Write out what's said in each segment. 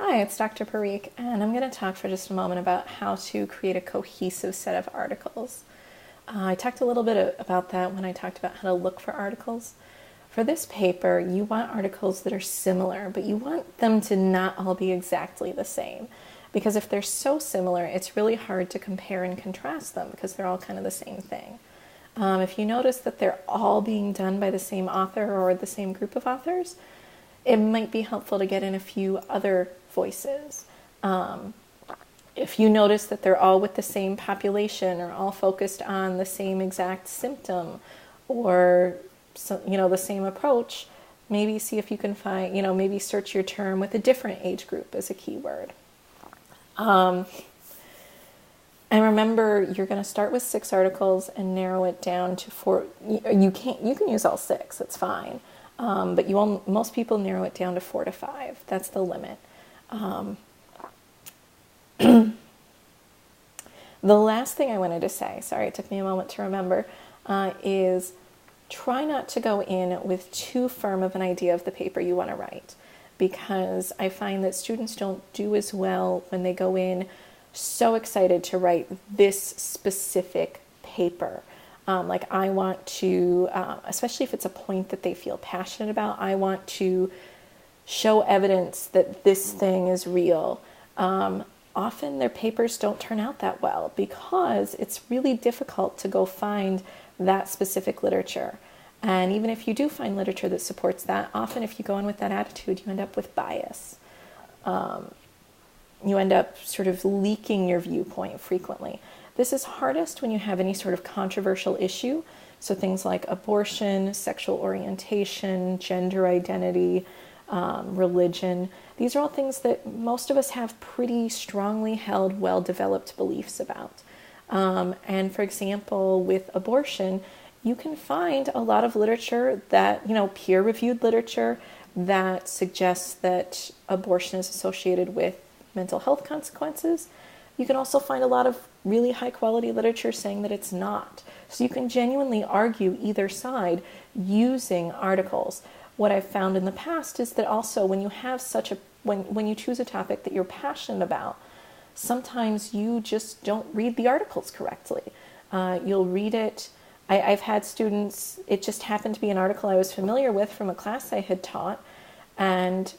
Hi, it's Dr. Parikh, and I'm going to talk for just a moment about how to create a cohesive set of articles. I talked a little bit about that when I talked about how to look for articles. For this paper, you want articles that are similar, but you want them to not all be exactly the same. Because if they're so similar, it's really hard to compare and contrast them because they're all kind of the same thing. If you notice that they're all being done by the same author or the same group of authors, it might be helpful to get in a few other voices. If you notice that they're all with the same population or all focused on the same exact symptom or the same approach, maybe see if you can find, maybe search your term with a different age group as a keyword. And remember, you're going to start with 6 articles and narrow it down to 4. You can use all 6, it's fine. But most people narrow it down to 4 to 5. That's the limit. The last thing I wanted to say, sorry, it took me a moment to remember, is try not to go in with too firm of an idea of the paper you want to write, because I find that students don't do as well when they go in so excited to write this specific paper. Like I want to, especially if it's a point that they feel passionate about, I want to show evidence that this thing is real. Often their papers don't turn out that well because it's really difficult to go find that specific literature. And even if you do find literature that supports that, often if you go in with that attitude, you end up with bias. You end up sort of leaking your viewpoint frequently. This is hardest when you have any sort of controversial issue. So things like abortion, sexual orientation, gender identity, religion. These are all things that most of us have pretty strongly held, well-developed beliefs about. And for example, with abortion, you can find a lot of literature that, peer-reviewed literature that suggests that abortion is associated with mental health consequences. You can also find a lot of really high-quality literature saying that it's not. So you can genuinely argue either side using articles. What I've found in the past is that also when you have when you choose a topic that you're passionate about, sometimes you just don't read the articles correctly. You'll read it. I've had students, it just happened to be an article I was familiar with from a class I had taught, and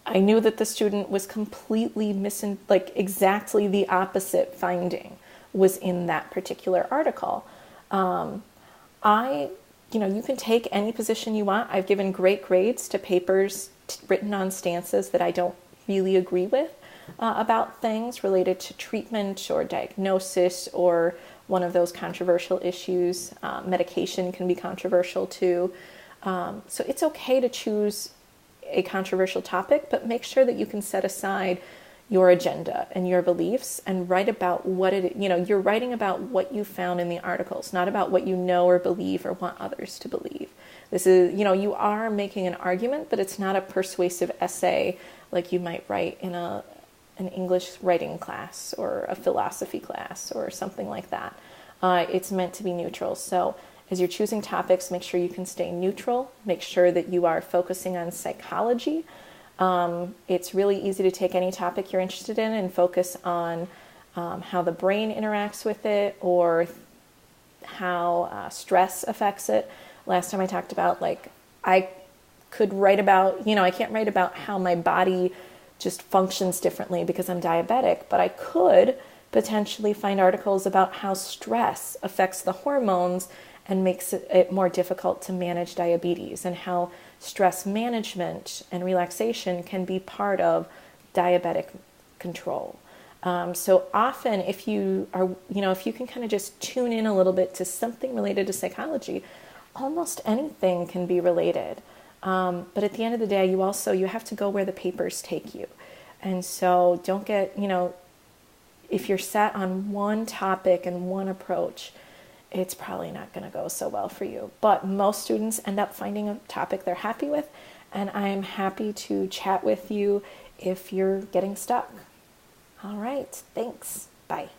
I knew that the student was completely missing, like exactly the opposite finding was in that particular article. You can take any position you want. I've given great grades to papers written on stances that I don't really agree with about things related to treatment or diagnosis or one of those controversial issues. Medication can be controversial too. So it's okay to choose a controversial topic, but make sure that you can set aside your agenda and your beliefs and write about you're writing about what you found in the articles, not about what you know or believe or want others to believe. This is, you are making an argument, but it's not a persuasive essay like you might write in an English writing class or a philosophy class or something like that. It's meant to be neutral. So as you're choosing topics, make sure you can stay neutral. Make sure that you are focusing on psychology. It's really easy to take any topic you're interested in and focus on how the brain interacts with it or how stress affects it. Last time I talked about, I could write about, I can't write about how my body just functions differently because I'm diabetic, but I could potentially find articles about how stress affects the hormones and makes it more difficult to manage diabetes, and how stress management and relaxation can be part of diabetic control. So often if you can kind of just tune in a little bit to something related to psychology, almost anything can be related. But at the end of the day, you have to go where the papers take you. And so don't get, if you're set on one topic and one approach, it's probably not going to go so well for you. But most students end up finding a topic they're happy with, and I'm happy to chat with you if you're getting stuck. All right, thanks. Bye.